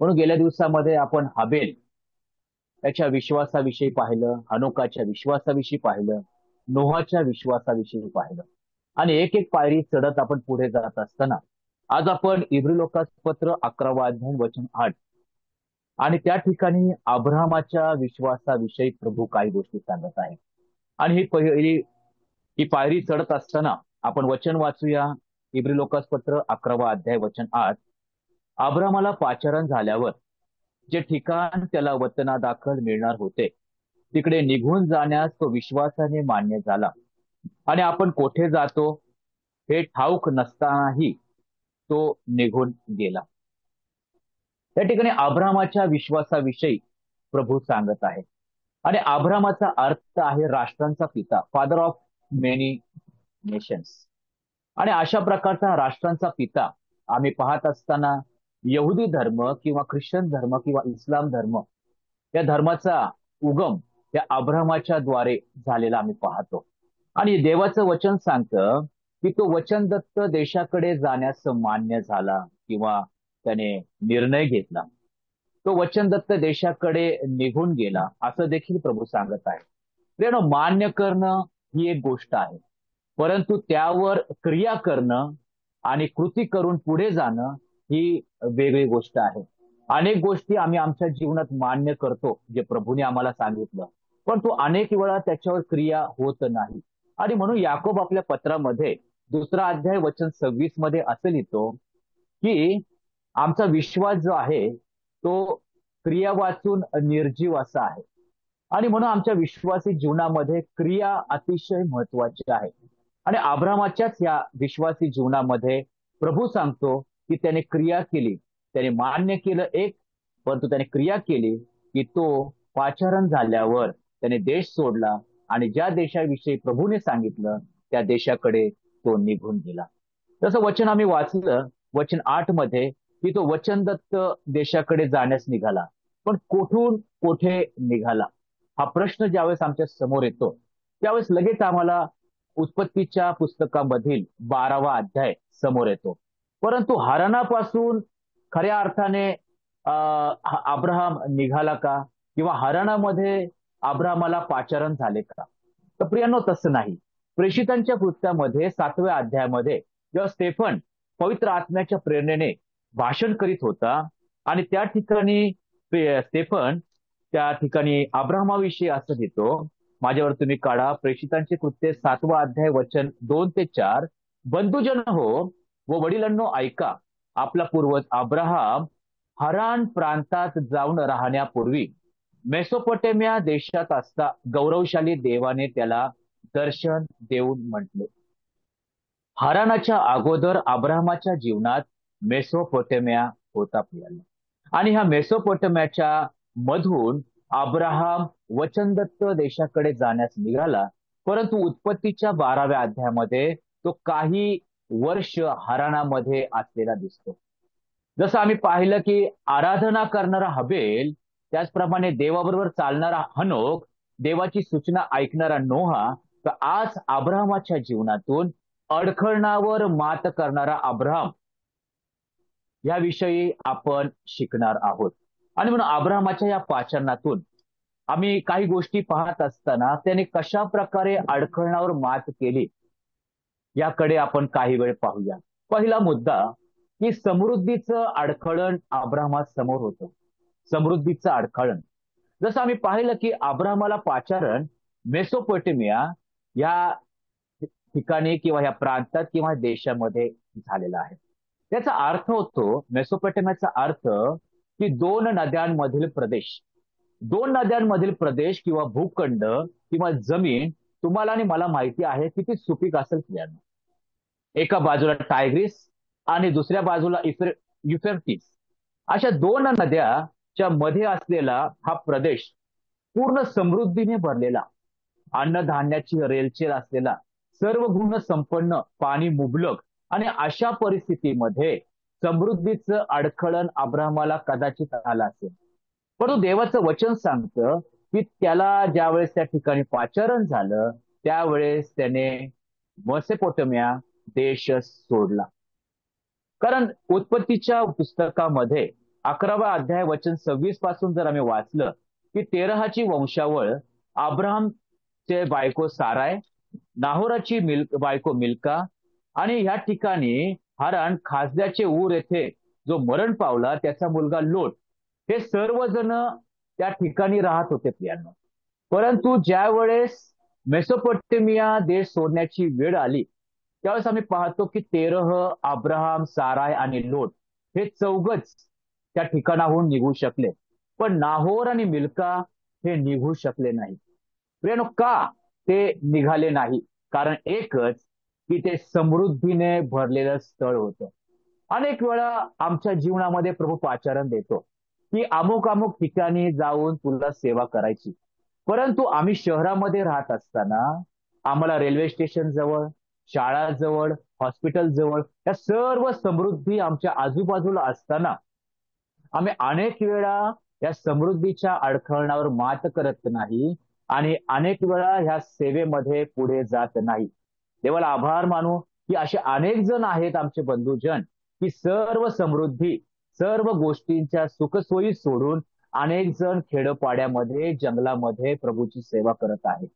म्हणून गेल्या दिवसामध्ये आपण हाबेल त्याच्या विश्वासाविषयी पाहिलं, हनोकाच्या विश्वासाविषयी पाहिलं, नोहाच्या विश्वासाविषयी पाहिलं आणि एक एक पायरी चढत आपण पुढे जात असताना आज आपण इब्री लोकासपत्र 11वा अध्याय वचन 8 आणि त्या ठिकाणी अब्राहमाच्या विश्वासाविषयी प्रभू काही गोष्टी सांगत आहे. आणि ही पायरी चढत असताना आपण वचन वाचूया. इब्री लोकासपत्र 11वा अध्याय वचन 8. अब्राहमाला पाचारण झाल्यावर जे ठिकाण त्याला वतनादाखल मिळणार होते तिकडे निघून जाण्यास तो विश्वासाने मान्य झाला आणि आपण कोठे जातो हे ठाऊक नसतानाही तो निघून गेला. त्या ठिकाणी अब्राहमाच्या विश्वासाविषयी प्रभू सांगत आहे आणि अब्राहमाचा अर्थ आहे राष्ट्रांचा पिता, फादर ऑफ मेनी नेशन्स. आणि अशा प्रकारचा राष्ट्रांचा पिता आम्ही पाहत असताना यहुदी धर्म किंवा ख्रिश्चन धर्म किंवा इस्लाम धर्म या धर्माचा उगम त्या अब्राहमाच्या द्वारे झालेला आम्ही पाहतो. आणि देवाचं वचन सांगतं की तो वचनदत्त देशाकडे जाण्यास मान्य झाला किंवा त्याने निर्णय घेतला. तो वचनदत्त देशाकडे निघून गेला असं देखील प्रभू सांगत आहे. प्रियानो, मान्य करणं ही एक गोष्ट आहे, परंतु त्यावर क्रिया करणं आणि कृती करून पुढे जाणं ही वेगळी गोष्ट आहे. अनेक गोष्टी आम्ही आमच्या जीवनात मान्य करतो जे प्रभूने आम्हाला सांगितलं, पण तो अनेक वेळा त्याच्यावर क्रिया होत नाही. आणि म्हणून याकोब आपल्या पत्रामध्ये 2रा अध्याय वचन 26 मध्ये असं लिहितो की आमचा विश्वास जो आहे तो क्रिया वाचून निर्जीव असा आहे. आणि म्हणून आमच्या विश्वासी जीवनामध्ये क्रिया अतिशय महत्वाची आहे. आणि अब्राहमाच्याच या विश्वासी जीवनामध्ये प्रभू सांगतो की त्याने क्रिया केली, त्याने मान्य केलं एक, परंतु त्याने क्रिया केली की तो पाचारण झाल्यावर त्याने देश सोडला आणि ज्या देशाविषयी प्रभूने सांगितलं त्या देशाकडे तो निघून गेला. तसं वचन आम्ही वाचलं वचन 8 मध्ये की तो वचनदत्त देशाकडे जाण्यास निघाला, पण कुठून कोठे निघाला हा प्रश्न ज्यावेळेस आमच्या समोर येतो त्यावेळेस लगेच आम्हाला उत्पत्तीच्या पुस्तकामधील 12वा अध्याय समोर येतो. परंतु हराणापासून खऱ्या अर्थाने अब्राहम निघाला का किंवा हराणामध्ये अब्राहमाला पाचारण झाले का? तर प्रियांनो, तसं नाही. प्रेषितांच्या कृत्यामध्ये 7व्या अध्यायामध्ये जेव्हा स्टेफन पवित्र आत्म्याच्या प्रेरणेने भाषण करीत होता आणि त्या ठिकाणी स्टेफन त्या ठिकाणी अब्राहमाविषयी असं लिहितो, माझ्यावर तुम्ही काढा, प्रेषितांचे कृत्य 7वा अध्याय वचन 2 ते 4. बंधुजन हो व वडिलांनो ऐका, आपला पूर्वज अब्राहम हरान प्रांतात जाऊन राहण्यापूर्वी मेसोपोटेमिया देशात असता गौरवशाली देवाने त्याला दर्शन देऊन म्हटले. हरानाच्या अगोदर अब्राहमाच्या जीवनात मेसोपोटेमिया होता प्रियांनो. आणि ह्या मेसोपोटेमियाच्या मधून अब्राहम वचनदत्त देशाकडे जाण्यास निघाला, परंतु उत्पत्तीच्या 12व्या अध्यायामध्ये तो काही वर्ष हराणामध्ये असलेला दिसतो. जसं आम्ही पाहिलं की आराधना करणारा हबेल, त्याचप्रमाणे देवाबरोबर चालणारा हनोक, देवाची सूचना ऐकणारा नोहा, तर आज अब्राहमाच्या जीवनातून अडखळणावर मात करणारा अब्राहम याविषयी आपण शिकणार आहोत. आणि म्हणून अब्राहमाच्या या पाचारणातून आम्ही काही गोष्टी पाहत असताना त्याने कशा प्रकारे अडखळणावर मात केली याकडे आपण काही वेळ पाहूया. पहिला मुद्दा की समृद्धीचं अडखळण अब्राहमासमोर होतं. समृद्धीचं अडखळण. जसं आम्ही पाहिलं की अब्राहमाला पाचारण मेसोपोटेमिया या ठिकाणी किंवा या प्रांतात किंवा देशामध्ये झालेला आहे. त्याचा अर्थ होतो, मेसोपोटेमियाचा अर्थ की 2 नद्यांमधील प्रदेश. 2 नद्यांमधील प्रदेश किंवा भूखंड किंवा जमीन तुम्हाला आणि मला माहिती आहे किती सुपीक असेल प्रियांनो. एका बाजूला टायग्रिस आणि दुसऱ्या बाजूला युफ्रेटिस, अशा 2 नद्याच्या मध्ये असलेला हा प्रदेश पूर्ण समृद्धीने भरलेला, अन्नधान्याची रेलचेल असलेला, सर्व गुण संपन्न, पाणी मुबलक, आणि अशा परिस्थितीमध्ये समृद्धीचं अडखळण अब्राहमाला कदाचित आलं असेल. परंतु देवाचं वचन सांगतं की त्याला ज्यावेळेस त्या ठिकाणी पाचारण झालं त्यावेळेस त्याने मेसोपोटेमिया देश सोडला. कारण उत्पत्तीच्या पुस्तकामध्ये 11वा अध्याय वचन 26 पासून जर आम्ही वाचलं की तेरहाची वंशावळ अब्राहमचे बायको साराय, नाहोराची बायको मिल्का, आणि ह्या ठिकाणी हारान खासद्याचे ऊर येथे जो मरण पावला त्याचा मुलगा लोट, हे सर्वजण त्या ठिकाणी राहत होते प्रियांनो. परंतु ज्या वेळेस मेसोपोटेमिया देश सोडण्याची वेळ आली त्यावेळेस आम्ही पाहतो की तेरह, अब्राहम, साराय आणि लोट हे चौघच त्या ठिकाणाहून निघू शकले, पण नाहोर आणि मिल्का हे निघू शकले नाही. प्रियानो, का ते निघाले नाही? कारण एकच, की ते समृद्धीने भरलेलं स्थळ होतं. अनेक वेळा आमच्या जीवनामध्ये प्रभू पाचारण देतो की अमुक अमुक ठिकाणी जाऊन तुला सेवा करायची, परंतु आम्ही शहरामध्ये राहत असताना आम्हाला रेल्वे स्टेशन जवळ, शाळा जवळ, हॉस्पिटल जवळ या सर्व समृद्धी आमच्या आजूबाजूला असताना आम्ही अनेक वेळा या समृद्धीच्या अडखळणावर मात करत नाही आणि अनेक वेळा ह्या सेवेमध्ये पुढे जात नाही. देवाला आभार मानू की असे अनेक जण आहेत आमचे बंधुजन की सर्व समृद्धी, सर्व गोष्टींच्या सुखसोयी सोडून अनेक जण खेडोपाड्यामध्ये, जंगलामध्ये प्रभूची सेवा करत आहेत.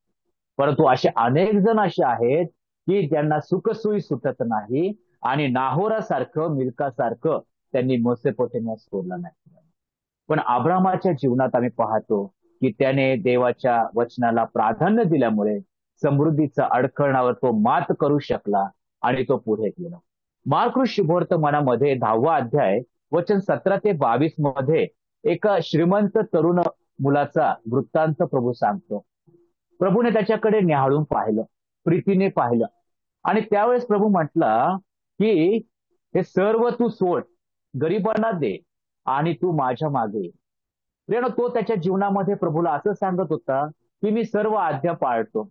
परंतु असे अनेक जण असे आहेत की ज्यांना सुखसोयी सुटत नाही आणि नाहोरासारखं, मिल्कासारखं त्यांनी मेसोपोटेमिया सोडला नाही. पण अब्रामाच्या जीवनात आम्ही पाहतो की त्याने देवाच्या वचनाला प्राधान्य दिल्यामुळे समृद्धीचा अडखळणावर तो मात करू शकला आणि तो पुढे गेला. मार्क शुभवर्तमानामध्ये 10वा अध्याय वचन 17 ते 22 मध्ये एका श्रीमंत तरुण मुलाचा वृत्तांत प्रभू सांगतो. प्रभूने त्याच्याकडे न्याहाळून पाहिलं, प्रीतीने पाहिलं, आणि त्यावेळेस प्रभू म्हटला की हे सर्व तू सोड, गरिबांना दे आणि तू माझ्या मागे. प्रियानो, तो त्याच्या जीवनामध्ये प्रभूला असं सांगत होता की मी सर्व आज्ञा पाळतो,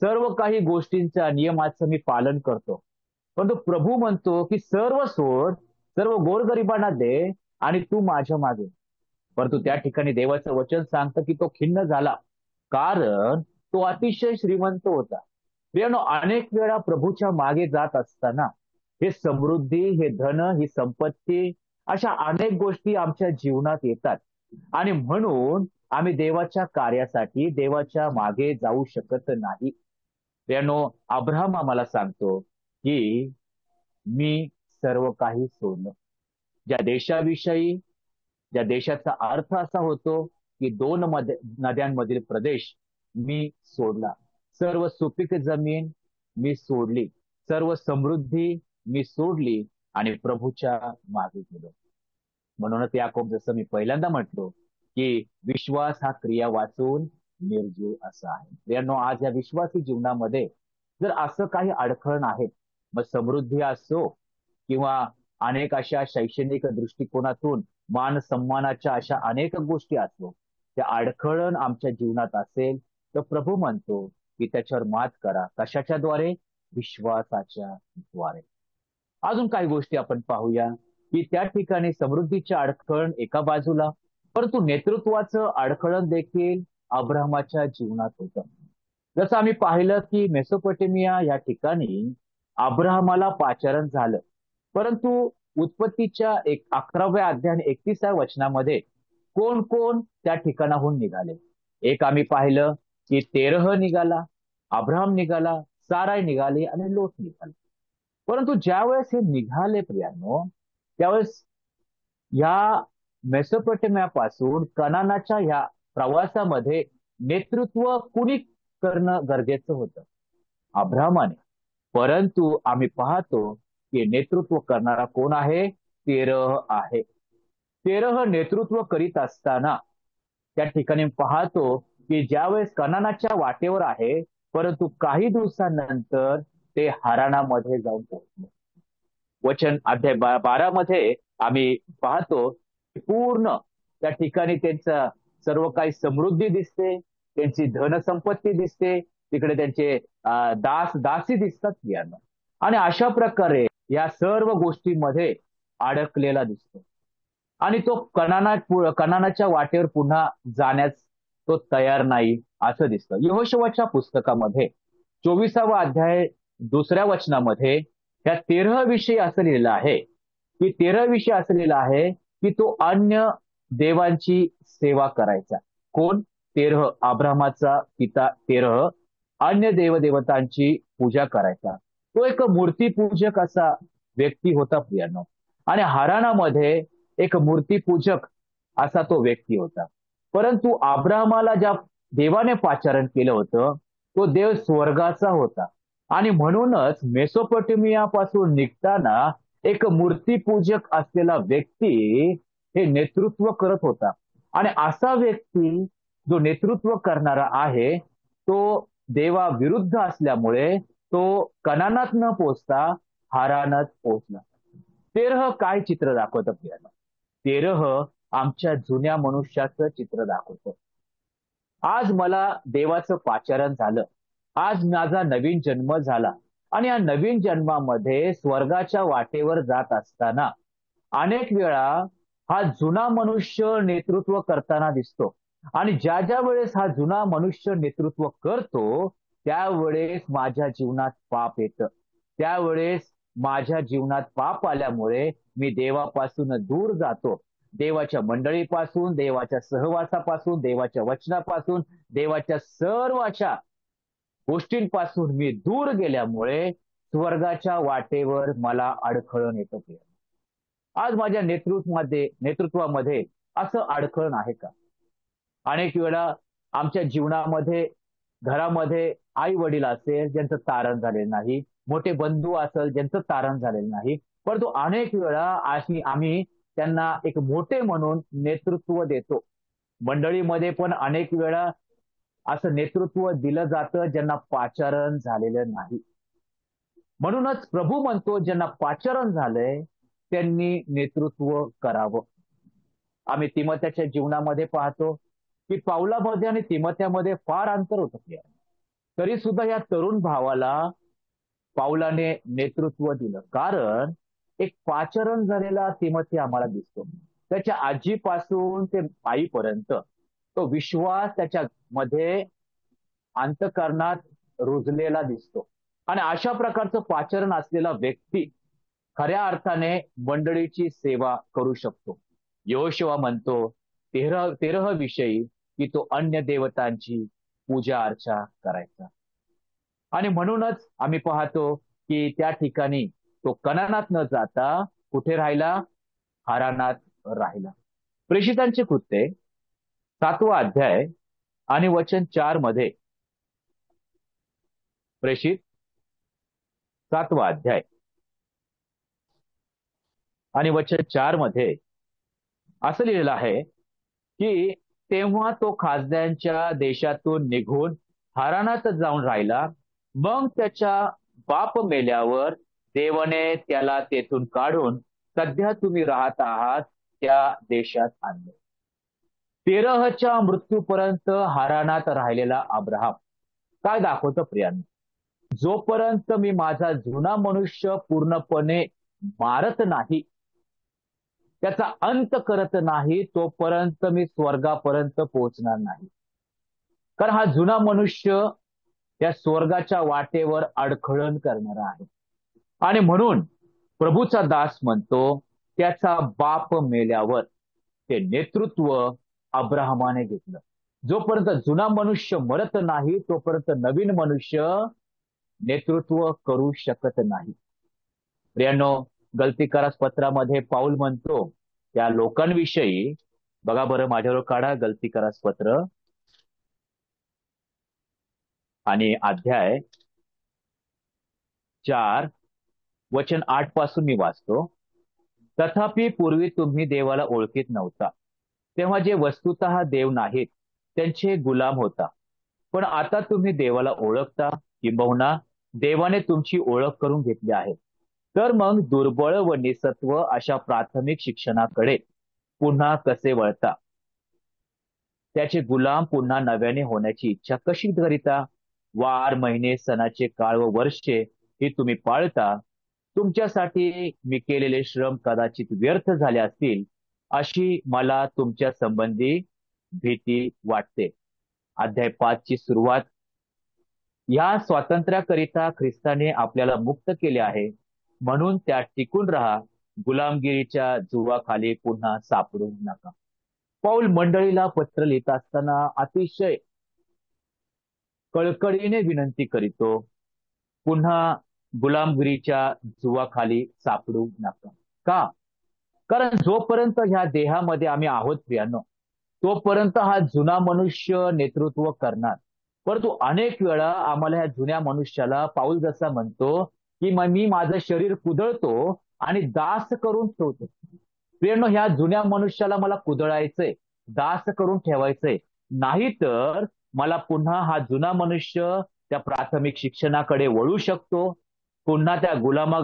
सर्व काही गोष्टींच्या नियमाचं मी पालन करतो, परंतु प्रभू म्हणतो की सर्व सोड, सर्व गोरगरिबांना दे आणि तू माझ्या मागे. परंतु त्या ठिकाणी देवाचं वचन सांगतं की तो खिन्न झाला, कारण तो अतिशय श्रीमंत होता. प्रियानो, अनेक वेळा प्रभूच्या मागे जात असताना हे समृद्धी, हे धन, ही संपत्ती, अशा अनेक गोष्टी आमच्या जीवनात येतात आणि म्हणून आम्ही देवाच्या कार्यासाठी देवाच्या मागे जाऊ शकत नाही. प्रियानो, अब्राहम आम्हाला सांगतो की मी सर्व काही सोडलं. ज्या देशाविषयी, ज्या देशाचा अर्थ असा होतो की 2 नद्यांमधील प्रदेश मी सोडला, सर्व सुपीक जमीन मी सोडली, सर्व समृद्धी मी सोडली आणि प्रभूच्या मागे गेलो. म्हणूनच याकोब, जसं मी पहिल्यांदा म्हटलो की विश्वास हा क्रिया वाचून निर्जीव असा आहे. प्रियांनो, आज या विश्वासी जीवनामध्ये जर असं काही अडखळण आहेत, मग समृद्धी असो किंवा अनेक अशा शैक्षणिक दृष्टिकोनातून मान सन्मानाच्या अशा अनेक गोष्टी असो, त्या अडखळण आमच्या जीवनात असेल तर प्रभू म्हणतो की त्याच्यावर मात करा. कशाच्या द्वारे? विश्वासाच्या द्वारे. अजून काही गोष्टी आपण पाहूया की त्या ठिकाणी समृद्धीच्या अडखळण एका बाजूला, परंतु नेतृत्वाचं अडखळण देखील अब्राहमाच्या जीवनात होतं. जसं आम्ही पाहिलं की मेसोपोटेमिया या ठिकाणी अब्राहमाला पाचारण झालं, परंतु उत्पत्तीच्या 11व्या अध्याय 31व्या वचनामध्ये कोण कोण त्या ठिकाणाहून निघाले? एक आम्ही पाहिलं की तेरह निघाला, अब्राहम निघाला, साराय निघाली आणि लोट निघाले. परंतु ज्यावेळेस हे निघाले प्रियांनो, त्यावेळेस या मेसोपोटेमियापासून कनानाच्या ह्या प्रवासामध्ये नेतृत्व कुणी करणं गरजेचं होतं? अब्राहमाने. परंतु आम्ही पाहतो की नेतृत्व करणारा कोण आहे? तेरह आहे. तेरह नेतृत्व करीत असताना त्या ठिकाणी पाहतो की ज्यावेळेस कनानाच्या वाटेवर आहे, परंतु काही दिवसानंतर ते हारानामध्ये जाऊन पोहोचले. वचन अध्याय 12 मध्ये आम्ही पाहतो की पूर्ण त्या ठिकाणी त्यांचं सर्व काही समृद्धी दिसते, त्यांची धनसंपत्ती दिसते, तिकडे त्यांचे दासी दिसतात प्रियांनो. आणि अशा प्रकारे या सर्व गोष्टींमध्ये अडकलेला दिसतो आणि तो कनानाच्या वाटेवर पुन्हा जाण्यास तो तयार नाही असं दिसतं. यहोशुवाच्या पुस्तकामध्ये 24वा अध्याय 2ऱ्या वचनामध्ये त्या तेरह विषयी असं लिहिलं आहे की तेरह विषयी असं लिहिलं आहे की तो अन्य देवांची सेवा करायचा. कोण? तेरह, अब्रामाचा पिता तेरह अन्य देवदेवतांची पूजा करायचा. तो एक मूर्तीपूजक असा व्यक्ती होता प्रियानो. आणि हारानामध्ये एक मूर्तीपूजक असा तो व्यक्ती होता. परंतु अब्रामाला ज्या देवाने पाचारण केलं होतं तो देव स्वर्गाचा होता. आणि म्हणूनच मेसोपोटेमिया पासून निघताना एक मूर्तीपूजक असलेला व्यक्ती हे नेतृत्व करत होता. आणि असा व्यक्ती जो नेतृत्व करणारा आहे तो देवाविरुद्ध असल्यामुळे तो कनानात न पोचता हारानात पोहोचला. तेरह काय चित्र दाखवतं आपल्याला? तेरह आमच्या जुन्या मनुष्याचं चित्र दाखवतं. आज मला देवाचं पाचारण झालं, आज माझा नवीन जन्म झाला आणि या नवीन जन्मामध्ये स्वर्गाच्या वाटेवर जात असताना अनेक वेळा हा जुना मनुष्य नेतृत्व करताना दिसतो. आणि ज्या ज्या वेळेस हा जुना मनुष्य नेतृत्व करतो त्यावेळेस माझ्या जीवनात पाप येतं. त्यावेळेस माझ्या जीवनात पाप आल्यामुळे मी देवापासून दूर जातो. देवाच्या मंडळीपासून, देवाच्या सहवासापासून, देवाच्या वचनापासून, देवाच्या सर्व अशा गोष्टींपासून मी दूर गेल्यामुळे स्वर्गाच्या वाटेवर मला अडखळण येतं. आज माझ्या नेतृत्वामध्ये असं अडखळण आहे का? अनेक वेळा आमच्या जीवनामध्ये घरामध्ये आई वडील असेल ज्यांचं तारण झालेलं नाही, मोठे बंधू असेल ज्यांचं तारण झालेलं नाही, परंतु अनेक वेळा आम्ही त्यांना एक मोठे म्हणून नेतृत्व देतो. मंडळीमध्ये पण अनेक वेळा असं नेतृत्व दिलं जातं ज्यांना पाचारण झालेलं नाही. म्हणूनच प्रभू म्हणतो ज्यांना पाचारण झालंय त्यांनी नेतृत्व करावं. आम्ही तिमोथ्याच्या जीवनामध्ये पाहतो की पावलामध्ये आणि तिमोथ्यामध्ये फार अंतर होतं. तरी सुद्धा या तरुण भावाला पावलाने नेतृत्व दिलं, कारण एक पाचारण झालेला तिमोथी आम्हाला दिसतो. त्याच्या आजीपासून ते आईपर्यंत तो विश्वास त्याच्या मध्ये अंतःकरणात रुजलेला दिसतो. आणि अशा प्रकारचं पाचारण असलेला व्यक्ती खऱ्या अर्थाने मंडळीची सेवा करू शकतो. यहोशुवा म्हणतो तेरह विषयी की तो अन्य देवतांची पूजा अर्चा करायचा. आणि म्हणूनच आम्ही पाहतो की त्या ठिकाणी तो कनानात न जाता कुठे राहिला? हारानात राहिला. प्रेषितांचे कृत्ये 7वा अध्याय आणि वचन 4 मध्ये, प्रेषित 7वा अध्याय आणि वचन 4 मध्ये असं लिहिलेलं आहे की तेव्हा तो खासद्यांच्या देशातून निघून हारानात जाऊन राहिला. मग त्याच्या बाप मेल्यावर देवाने त्याला तेथून काढून सध्या तुम्ही राहत आहात त्या देशात आणले. तेरहच्या मृत्यूपर्यंत हारानात राहिलेला अब्राहम काय दाखवतं प्रियांनो? जोपर्यंत मी माझा जुना मनुष्य पूर्णपणे मारत नाही, त्याचा अंत करत नाही, तोपर्यंत मी स्वर्गापर्यंत पोहोचणार नाही. कारण हा जुना मनुष्य त्या स्वर्गाच्या वाटेवर अडखळण करणारा आहे. आणि म्हणून प्रभूचा दास म्हणतो त्याचा बाप मेल्यावर ते नेतृत्व अब्राहमाने घेतलं. जोपर्यंत जुना मनुष्य मरत नाही तोपर्यंत नवीन मनुष्य नेतृत्व करू शकत नाही. प्रियांनो, गलतीकारास पत्रामध्ये पाऊल म्हणतो त्या लोकांविषयी, बघा बरं माझ्यावर काढा गलतीकारास पत्र आणि अध्याय 4 वचन 8 पासून मी वाचतो. तथापि पूर्वी तुम्ही देवाला ओळखीत नव्हता, तेव्हा जे वस्तुतः देव नाहीत त्यांचे गुलाम होता. पण आता तुम्ही देवाला ओळखता, किंबहुना देवाने तुमची ओळख करून घेतली आहे. तर मग दुर्बळ व निसत्व अशा प्राथमिक शिक्षणाकडे पुन्हा कसे वळता? त्याचे गुलाम पुन्हा नव्याने होण्याची इच्छा कशी करिता? वार, महिने, सणाचे काळ व वर्षे ही तुम्ही पाळता. तुमच्यासाठी मी केलेले श्रम कदाचित व्यर्थ झाले असतील अशी मला तुमच्या संबंधी भीती वाटते. अध्याय 5 ची सुरुवात. या स्वातंत्र्याकरिता ख्रिस्ताने आपल्याला मुक्त केले आहे, म्हणून त्यात टिकून राहा. गुलामगिरीच्या जुवाखाली पुन्हा सापडू नका. पौल मंडळीला पत्र लिहित असताना अतिशय कळकळीने विनंती करीतो, पुन्हा गुलामगिरीच्या जुवाखाली सापडू नका. का? कारण जोपर्यंत ह्या देहामध्ये आम्ही आहोत प्रियानो, तोपर्यंत हा जुना मनुष्य नेतृत्व करणार. परंतु अनेक वेळा आम्हाला ह्या जुन्या मनुष्याला पाऊल जसा म्हणतो की मग मी माझं शरीर कुदळतो आणि दास करून ठेवतो. प्रियानो, ह्या जुन्या मनुष्याला मला कुदळायचंय, दास करून ठेवायचंय. नाहीतर मला पुन्हा हा जुना मनुष्य त्या प्राथमिक शिक्षणाकडे वळू शकतो, पुन्हा त्या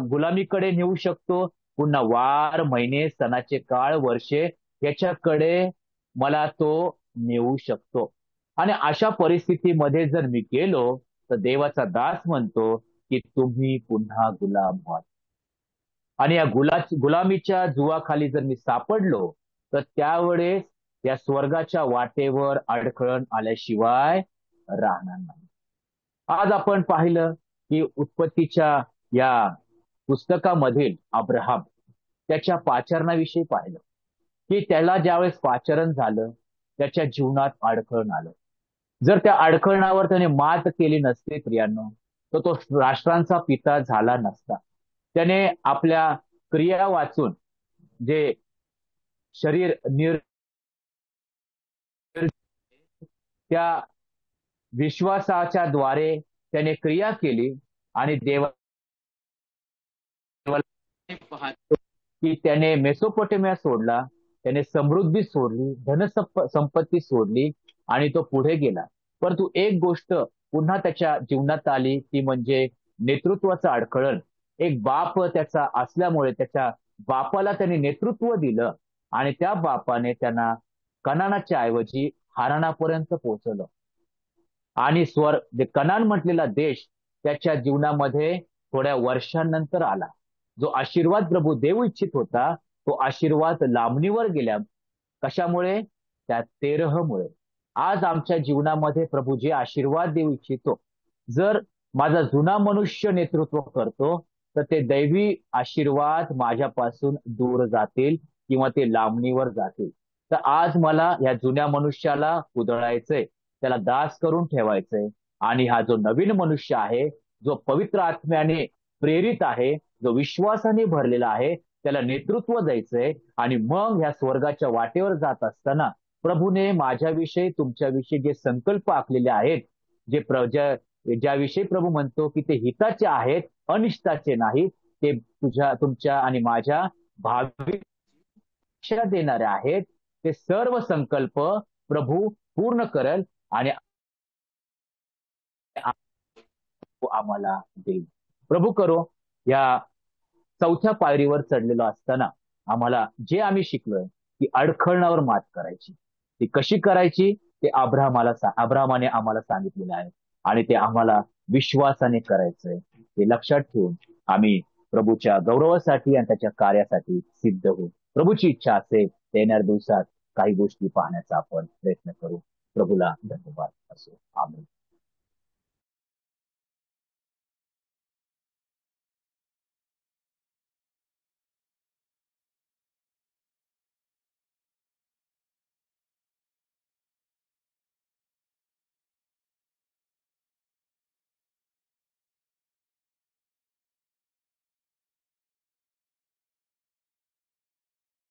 गुलामीकडे नेऊ शकतो, पुन्हा वार, महिने, सणाचे काळ, वर्षे याच्याकडे मला तो नेऊ शकतो. आणि अशा परिस्थितीमध्ये जर मी गेलो तर देवाचा दास म्हणतो की तुम्ही पुन्हा गुलाम व्हा. आणि या गुलामीच्या जुवाखाली जर मी सापडलो तर त्यावेळेस या स्वर्गाच्या वाटेवर अडखळण आल्याशिवाय राहणार नाही. आज आपण पाहिलं की उत्पत्तीच्या या पुस्तकामधील अब्राहम त्याच्या पाचारणाविषयी पाहिलं की त्याला ज्यावेळेस पाचारण झालं त्याच्या जीवनात अडखळण आलं. जर त्या अडखळणावर त्याने मात केली नसते प्रियांनो, तर तो राष्ट्रांचा पिता झाला नसता. त्याने आपल्या क्रिया वाचून जे शरीर त्या विश्वासाच्या द्वारे त्याने क्रिया केली आणि पाहतो की त्याने मेसोपोटेमिया सोडला, त्याने समृद्धी सोडली, धनसंपत्ती सोडली आणि तो पुढे गेला. परंतु एक गोष्ट पुन्हा त्याच्या जीवनात आली ती म्हणजे नेतृत्वाचं अडखळण. एक बाप त्याचा असल्यामुळे त्याच्या बापाला त्याने नेतृत्व दिलं आणि त्या बापाने त्यांना कनानाच्या ऐवजी हारानापर्यंत पोहोचवलं. आणि कनान म्हटलेला देश त्याच्या जीवनामध्ये थोड्या वर्षांनंतर आला. जो आशीर्वाद प्रभू देऊ इच्छित होता तो आशीर्वाद लांबणीवर गेल्या. कशामुळे? त्या तेरहमुळे. आज आमच्या जीवनामध्ये प्रभू जे आशीर्वाद देऊ इच्छितो, जर माझा जुना मनुष्य नेतृत्व करतो तर ते दैवी आशीर्वाद माझ्यापासून दूर जातील किंवा ते लांबणीवर जातील. तर आज मला या जुन्या मनुष्याला कुदळायचंय, त्याला दास करून ठेवायचंय. आणि हा जो नवीन मनुष्य आहे, जो पवित्र आत्म्याने प्रेरित आहे, जो विश्वासाने भरलेला आहे, त्याला नेतृत्व द्यायचंय. आणि मग ह्या स्वर्गाच्या वाटेवर जात असताना प्रभूने माझ्याविषयी, तुमच्याविषयी जे संकल्प आखलेले आहेत, ज्याविषयी प्रभू म्हणतो की ते हिताचे आहेत, अनिष्टाचे नाहीत, ते तुमच्या आणि माझ्या भावी देणारे आहेत. ते सर्व संकल्प प्रभू पूर्ण करेल आणि आम्हाला देईल. प्रभू करो या चौथ्या पायरीवर चढलेलो असताना आम्हाला जे आम्ही शिकलोय की अडखळणावर मात करायची, ती कशी करायची ते अब्राहमाने आम्हाला सांगितलेलं आहे आणि ते आम्हाला विश्वासाने करायचंय. ते लक्षात ठेवून आम्ही प्रभूच्या गौरवासाठी आणि त्याच्या कार्यासाठी सिद्ध होऊ. प्रभूची इच्छा असेल येणाऱ्या दिवसात काही गोष्टी पाहण्याचा आपण प्रयत्न करू. प्रभूला धन्यवाद असो. आमेन.